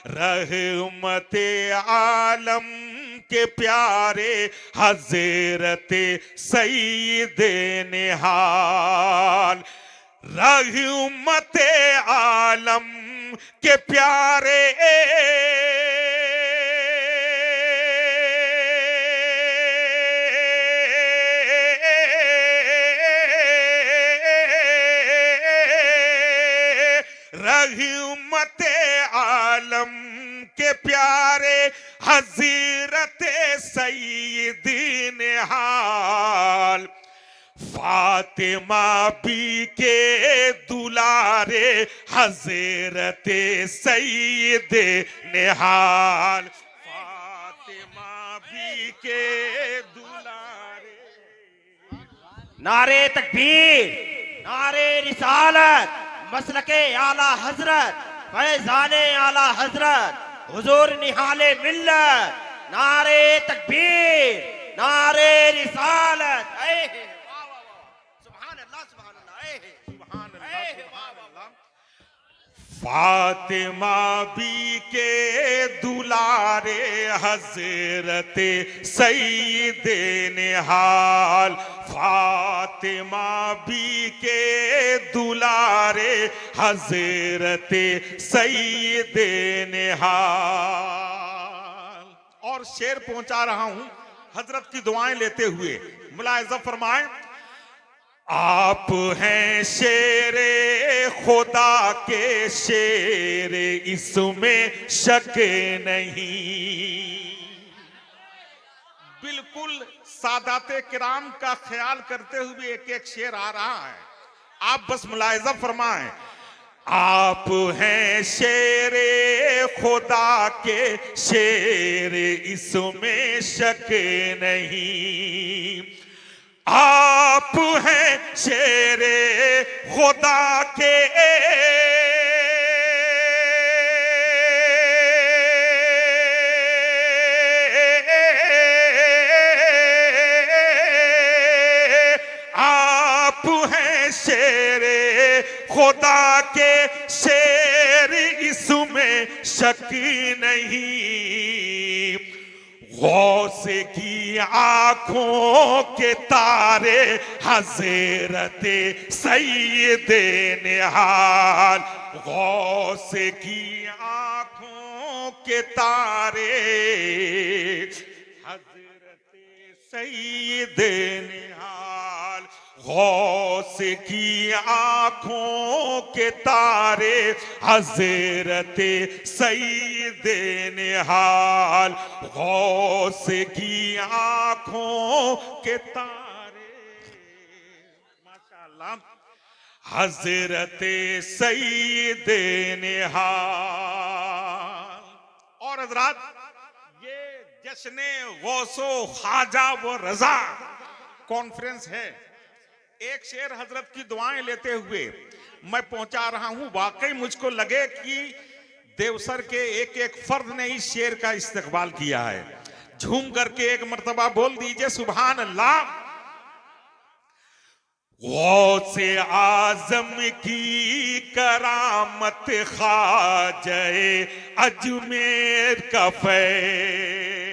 रहमते आलम के प्यारे हजरत सईद निहाल। रहमते आलम के प्यारे रहमते आलम के प्यारे हजरत सईद निहाल। फातिमा बी के दुलारे हजरत सईद निहाल। फातिमा बी के दुलारे। नारे तकबीर, नारे रिसालत, मसलके आला हजरत, फैजाने आला हजरत, हुजूर निहाले मिल्लत। नारे तकबीर, नारे रिसालत। सुभान अल्लाह, सुभान अल्लाह, सुभान अल्लाह, सुभान अल्लाह। फातिमा बी के दुलारे हजरत सईद निहाल। फातिमा बी के दुलारे हजरत सईद निहाल। और शेर पहुंचा रहा हूं हजरत की दुआएं लेते हुए। मुलाहिजा फरमाएं, आप हैं शेरे खुदा के शेर, इसमें शक नहीं। बिल्कुल सादाते किराम का ख्याल करते हुए एक एक शेर आ रहा है, आप बस मुलाहिजा फरमाएं। आप हैं शेरे खुदा के शेर, इसमें शक नहीं। आप हैं शेरे खुदा के आप हैं शेरे खुदा के शेर, इसमें शक नहीं। गौस की आंखों के तारे हजरत सईद निहाल। गौस की आंखों के तारे हजरत सईद निहाल। गौस की आंखों के तारे हजरत सईद निहाल। गौस की आंखों के तारे माशाअल्लाह हजरत सईद निहाल। और हजरात, ये जश्ने गौसो ख्वाजा व रजा कॉन्फ्रेंस है। एक शेर हजरत की दुआएं लेते हुए मैं पहुंचा रहा हूं। वाकई मुझको लगे कि देवसर के एक एक फर्द ने इस शेर का इस्तकबाल किया है। झूम करके एक मर्तबा बोल दीजिए सुभान अल्लाह। गौसे आजम की करामत ख्वाजे अजमेर का फैज़।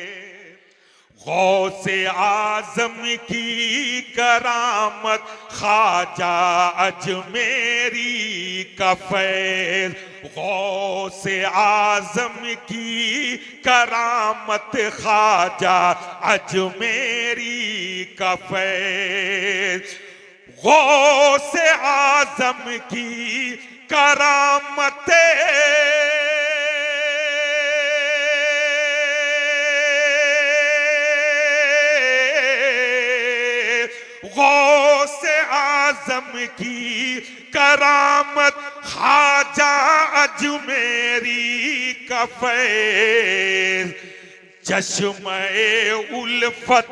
गौसे आजम की करामत ख्वाजा अजमेरी का फैज़। गौसे आजम की करामत ख्वाजा अजमेरी का फैज़। गौसे आजम की करामत गौसे आजम की करामत ख्वाजा अजमेरी का फैज़। चश्मे उल्फत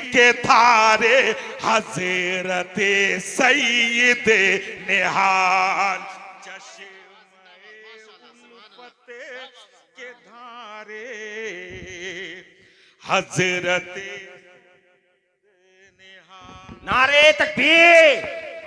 के धारे हजरत सईद निहाल। चश्मे उल्फत के धारे हजरत नारे तकबीर,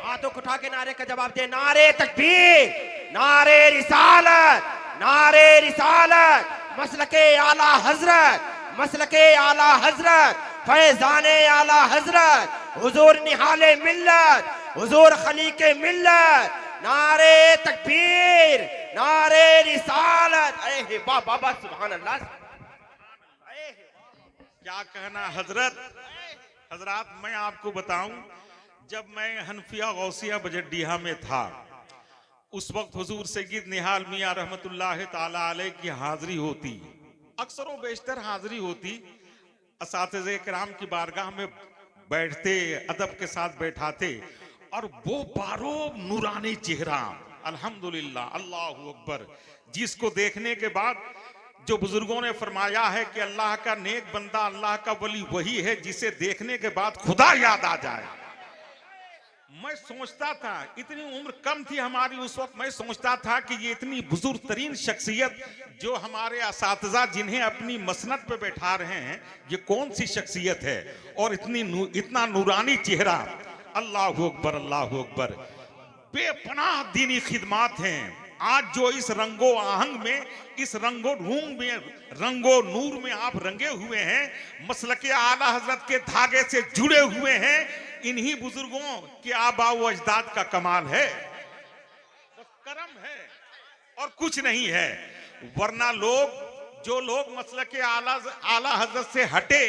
हाथों को उठा के नारे का जवाब दे। नारे तकबीर, नारे रिसालत, नारे रिसालत मसलके आला हजरत, मसलके आला हजरत, फैजाने आला हजरत, हुजूर निहाले मिल्लत, हुजूर खलीके मिल्लत, नारे तकबीर, नारे रिसालत। अरे वाह बाबा, सुभान अल्लाह। क्या कहना हजरत। हजरत मैं आपको बताऊं, जब मैं हनफिया गौसिया बजड्डीहा में था, उस वक्त हुजूर सैयद निहाल मियां रहमतुल्लाह ताला अलैह की हाजिरी होती, अक्सर व बेशतर हाजिरी होती। असातिज़े किराम की बारगाह में बैठते, अदब के साथ बैठाते, और वो बारो नूरानी चेहरा, अल्हम्दुलिल्लाह, अल्लाहु अकबर, जिसको देखने के बाद जो बुजुर्गों ने फरमाया है कि अल्लाह का नेक बंदा, अल्लाह का वली वही है जिसे देखने के बाद खुदा याद आ जाए। मैं सोचता था, इतनी उम्र कम थी हमारी उस वक्त, मैं सोचता था कि ये इतनी बुजुर्ग तरीन शख्सियत जो हमारे असातिज़ा जिन्हें अपनी मसनद पे बैठा रहे हैं, ये कौन सी शख्सियत है, और इतना नूरानी चेहरा। अल्लाहु अकबर, अल्लाहु अकबर। बेपनाह दीनी खिदमात हैं। आज जो इस रंगो आहंग में, इस रंगो रूम में, रंगो नूर में आप रंगे हुए हैं, मसलके आला हजरत के धागे से जुड़े हुए हैं, इन्हीं बुजुर्गों के आबा व अजदाद का कमाल है, बस करम है और कुछ नहीं है। वरना जो लोग मसलके आला हजरत से हटे,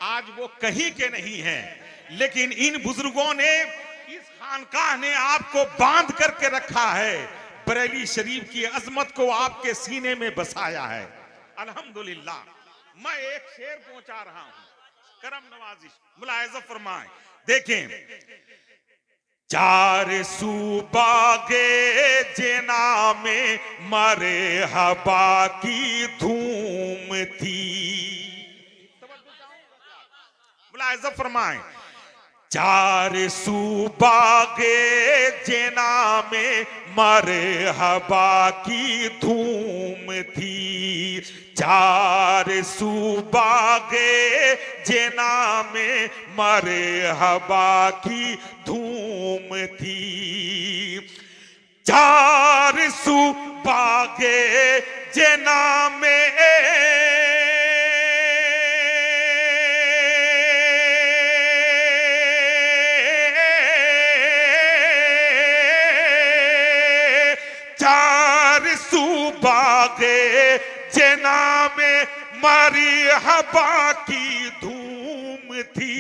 आज वो कहीं के नहीं हैं। लेकिन इन बुजुर्गों ने, इस खानकाह ने आपको बांध करके रखा है, बरेली शरीफ की अजमत को आपके सीने में बसाया है। अल्हम्दुलिल्लाह। मैं एक शेर पहुंचा रहा हूं, करम नवाजिश, मुलाहिजा फरमाएं। देखें, चार सूबागे जना में मरे हवा की धूम थी। मुलाहिजा फरमाएं। चार सूबागे जना में मरे हवा की धूम थी। चार सूबागे जना में मरे हवा की धूम थी। चार सूबागे जना में जना में मारी हवा की धूम थी।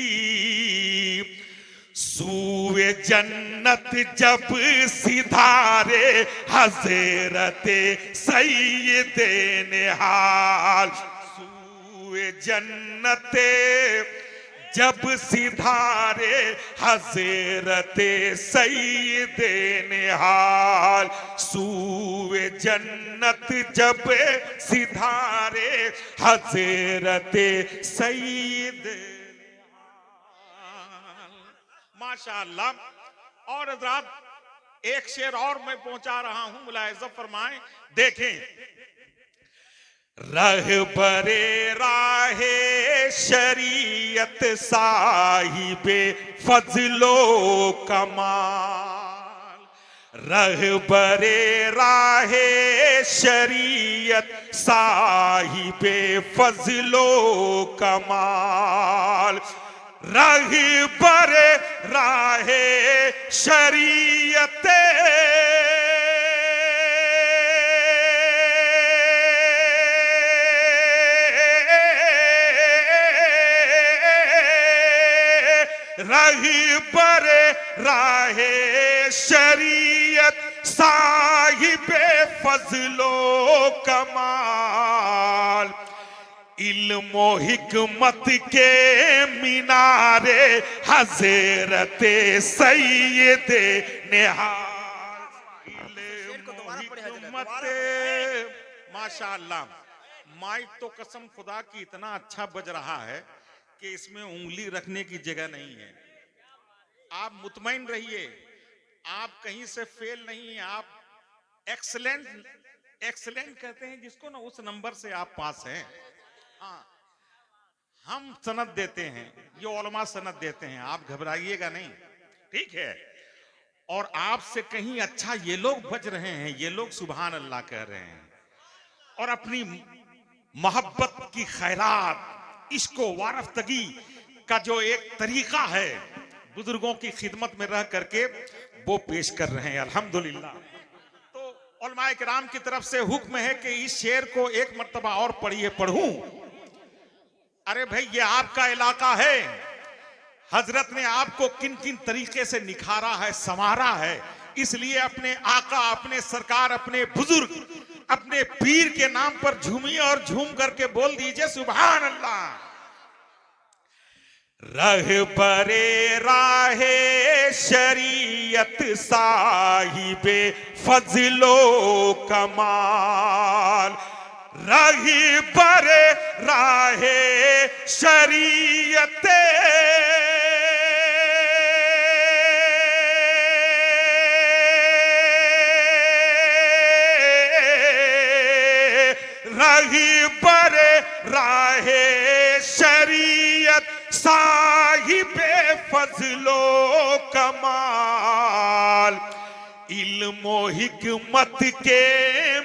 सूए जन्नत जब सिधारे हज़रते सैयदे निहाल। सूए जन्नत जब सिधारे हज़रते सैयदे निहाल। सूए जन्नत जब सिधारे हज़रते सैयदे निहाल। माशाअल्लाह। और हज़रात, एक शेर और मैं पहुंचा रहा हूं, मुलाहिजा फरमाएं। देखें, रहबरे राहे शरीयत साहिबे फजलो कमाल। रहबरे राहे शरीयत साहिबे फजलो कमाल। रहबरे राहे शरीयत रहबर राहे शरीयत साहिबे फजलो कमाल। इल्म हिकमत के मीनारे हज़रते सैयदे निहाल। हिकमत, माशाअल्लाह। माइक तो कसम खुदा की इतना अच्छा बज रहा है कि इसमें उंगली रखने की जगह नहीं है। आप मुतमईन रहिए, आप कहीं से फेल नहीं हैं। आप एक्सलेंट कहते हैं जिसको ना, उस नंबर से आप पास हैं। हाँ, हम सनद देते हैं, ये उलमा सनद देते हैं, आप घबराइएगा नहीं, ठीक है। और आपसे कहीं अच्छा ये लोग बज रहे हैं, ये लोग सुभान अल्लाह कह रहे हैं। और अपनी मोहब्बत की खैरात, इश्को वारफ्तगी का जो एक तरीका है बुजुर्गों की खिदमत में रह करके वो पेश कर रहे हैं अल्हम्दुलिल्लाह। तो उलमाए किराम की तरफ से हुक्म है कि इस शेर को एक मर्तबा और पढ़िए। पढ़ूं? अरे भाई ये आपका इलाका है, हजरत ने आपको किन किन तरीके से निखारा है, संवारा है, इसलिए अपने आका, अपने सरकार, अपने बुजुर्ग, अपने पीर के नाम पर झूमिए और झूम करके बोल दीजिए सुभान अल्लाह। रहबरे राहे शरीयत साहिबे फजलो कमाल, रहबरे राहे शरीयत रहबरे राहे शरीयत साहिबे फजलो कमाल, इल्मो हिकमत के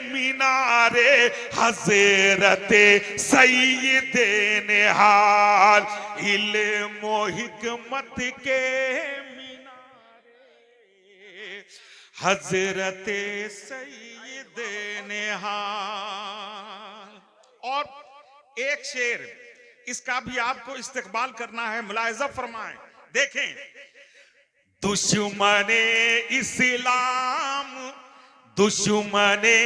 मीनारे हजरते सैयदे निहाल, इल्मो हिकमत के मीनारे हजरते सैयदे निहाल। और एक शेर इसका भी आपको इस्तेकबाल करना है, मुलाहिजा फरमाएं। देखें, दुश्मने इस्लाम, दुश्मने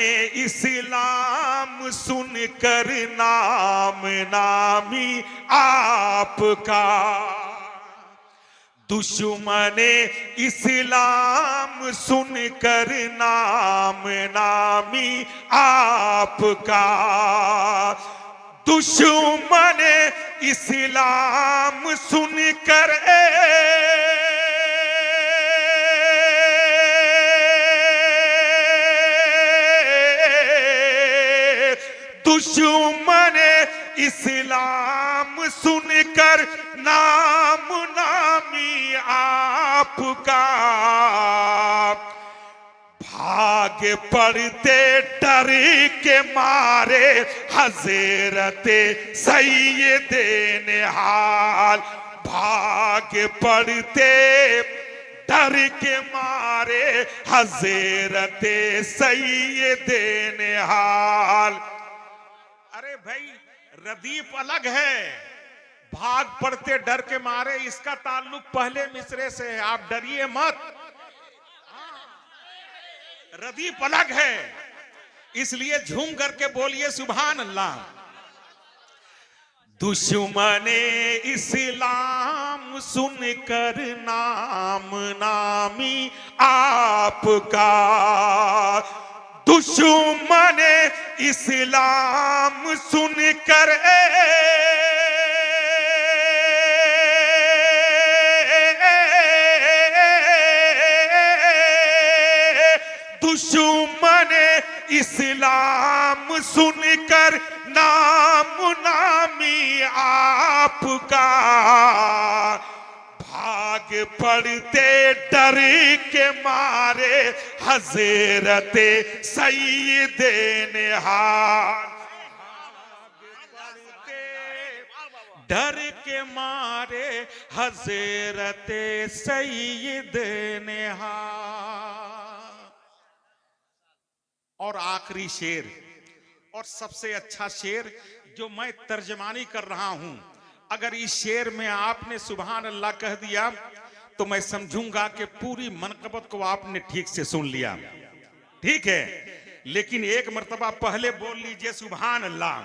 इस्लाम सुनकर नाम नामी आपका, दुश्मने इस्लाम सुनकर नाम नामी आपका, दुश्मन इस्लाम सुनकर दुश्मन इस्लाम सुनकर नाम नामी आपका, भाग पड़ते डर के मारे हजरते सैयदे निहाल, भाग पड़ते डर के मारे हजरते सैयदे निहाल। अरे भाई रदीफ अलग है, भाग पड़ते डर के मारे इसका ताल्लुक पहले मिसरे से है, आप डरिए मत। रदीफ अलग है, इसलिए झूम करके बोलिए सुभान अल्लाह। दुश्मने इस्लाम सुनकर नाम नामी आपका, दुश्मन इस्लाम सुनकर दुश्मन इस्लाम सुनकर नाम नामी आपका, भाग पड़ते डर के मारे हजरते सैयदे निहाल, डर के मारे हजरते सैयदे निहाल। और आखिरी शेर और सबसे अच्छा शेर जो मैं तर्जमानी कर रहा हूं, अगर इस शेर में आपने सुभान अल्लाह कह दिया तो मैं समझूंगा कि पूरी मनकबत को आपने ठीक से सुन लिया। ठीक है, लेकिन एक मर्तबा पहले बोल लीजिए सुभान अल्लाह।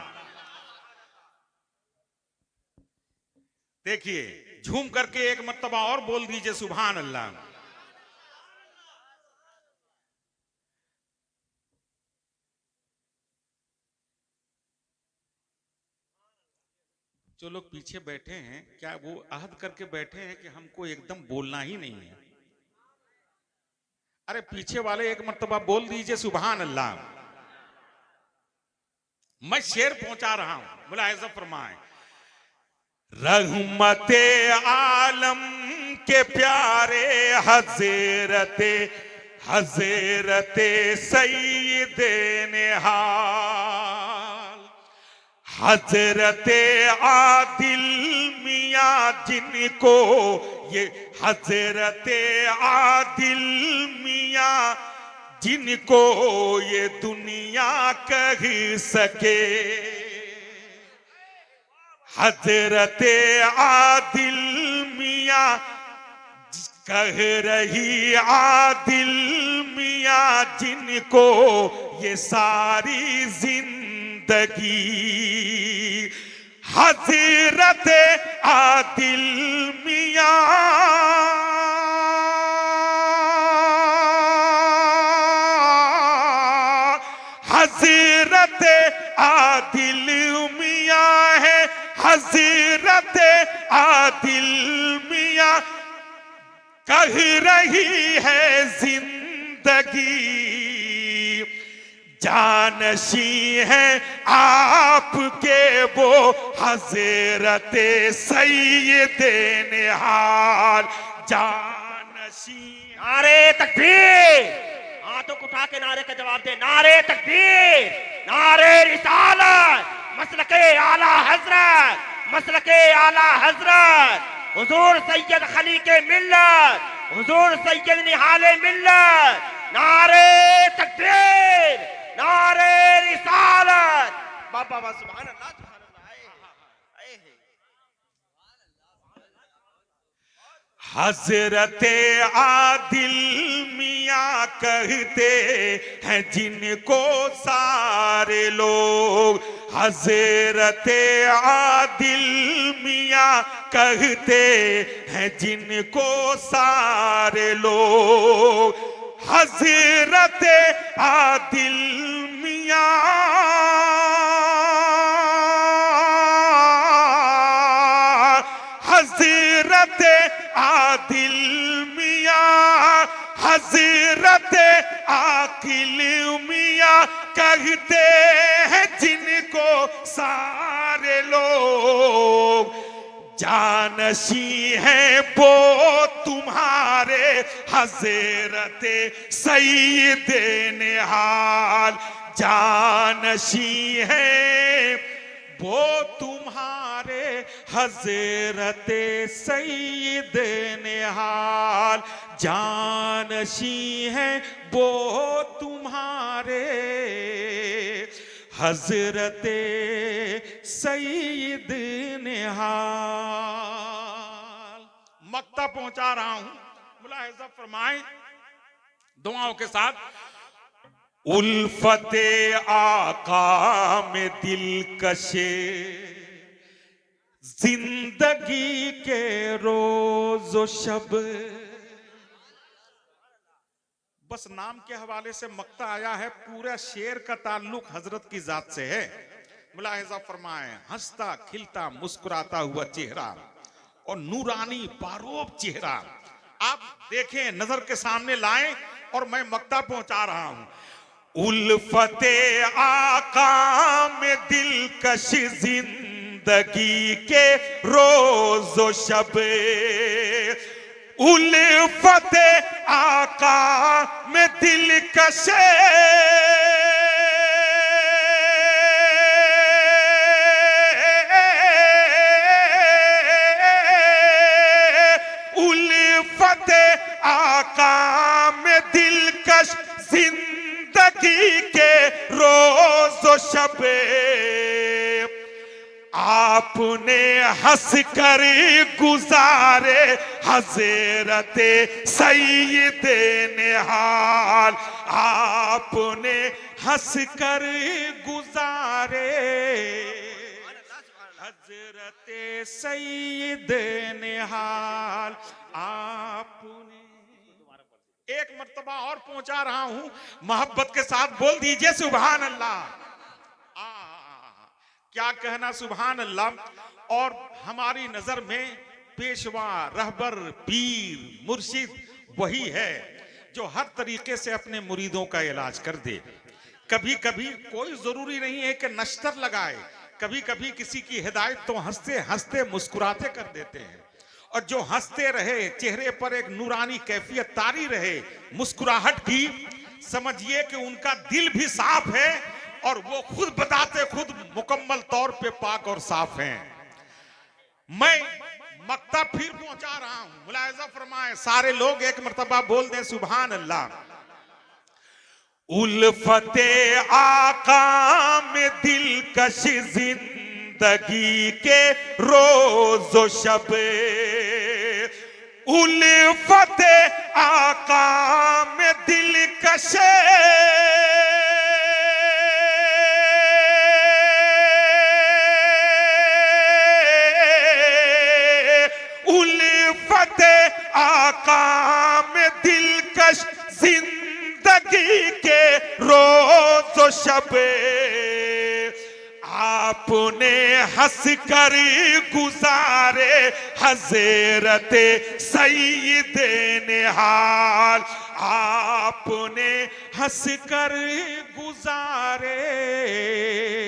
देखिए, झूम करके एक मर्तबा और बोल दीजिए सुभान अल्लाह। जो लोग पीछे बैठे हैं, क्या वो अहद करके बैठे हैं कि हमको एकदम बोलना ही नहीं है? अरे पीछे वाले एक मर्तबा बोल दीजिए सुभान अल्लाह। मैं शेर पहुंचा रहा हूं, मुलाहिजा फरमाएं। रहमते आलम के प्यारे हजरते सैयदे निहाल, हजरते आदिल मियाँ जिनको ये हजरते आदिल मियाँ जिनको ये दुनिया कह सके, हजरते आदिल मियाँ कह रही आदिल मियाँ जिनको ये सारी जिंदगी, हजरत आदिल मियाँ हजरत आदिल मियाँ है, हजरत आदिल मियाँ कह रही है जिंदगी, जानशी है आपके वो हजरत सैयदे निहाल, जानशी। नारे तकबीर, हाथों को उठा के नारे का जवाब दे। नारे तकबीर, नारे रिसालत, मसलके आला हजरत, मसलके आला हजरत, हुजूर सैयद खलीके मिल्लत, हुजूर सैयद निहाले मिल्लत। नारे तकबीर, नारे रिसालत। बाबा सुभान अल्लाह, सुभान अल्लाह। आए हैं। हजरते आदिल मियाँ कहते हैं जिनको सारे लोग, हजरते आदिल मियाँ कहते हैं जिनको सारे लोग, हजरते आदिल मियाँ हजरत आदिल मियाँ हजरत आकिल मियाँ कहते हैं जिनको सारे लोग, जानशी हैं वो तुम्हारे हजरत सैयदे निहाल, जानशी हैं वो तुम्हारे हजरत सैयदे निहाल, जानशी हैं वो तुम्हारे हजरत सैयद निहाल। मक्ता पहुंचा रहा हूं, मुलाहिजा फरमाएं दुआओं के साथ। उल्फते आका में दिलकशे जिंदगी के रोज़ो शब, बस नाम के हवाले से मक्ता आया है, पूरा शेर का ताल्लुक हजरत की जात से है। मुलाहिजा फरमाएं, हंसता खिलता मुस्कुराता हुआ चेहरा और नूरानी बारोब चेहरा आप देखें, नजर के सामने लाएं और मैं मक्ता पहुंचा रहा हूं। उल्फते आका में दिलकश जिंदगी के रोज़ो शब, उल्फते आका में दिलकश उल्फते आका में दिलकश जिंदगी के रोज़ो शबे, आपने हंस कर गुजारे हजरत सैयदे निहाल, आपने हंस कर गुजारे हजरत सैयदे निहाल, आपने। एक मर्तबा और पहुंचा रहा हूं, मोहब्बत के साथ बोल दीजिए सुभान अल्लाह। क्या कहना सुभान अल्लाह। और हमारी नजर में पेशवा, रहबर, पीर, मुर्शिद वही है जो हर तरीके से अपने मुरीदों का इलाज कर दे। कभी कभी कोई जरूरी नहीं है कि नश्तर लगाए, कभी कभी किसी की हिदायत तो हंसते हंसते मुस्कुराते कर देते हैं, और जो हंसते रहे, चेहरे पर एक नूरानी कैफियत तारी रहे मुस्कुराहट की, समझिए कि उनका दिल भी साफ है और वो खुद बताते खुद मुकम्मल तौर पे पाक और साफ हैं। मैं मक्ता फिर पहुंचा रहा हूं, मुलाहिजा फरमाए सारे लोग एक मर्तबा बोल दें सुभान अल्लाह। उल्फते आका में दिलकश जिंदगी के रोज़ो शब, उल्फते आका में दिलकश उल्फते आका में दिलकश जिंदगी के रोज़ो शब, आपने हंस कर गुजारे हज़रत सईदे निहाल, आपने हंस कर गुजारे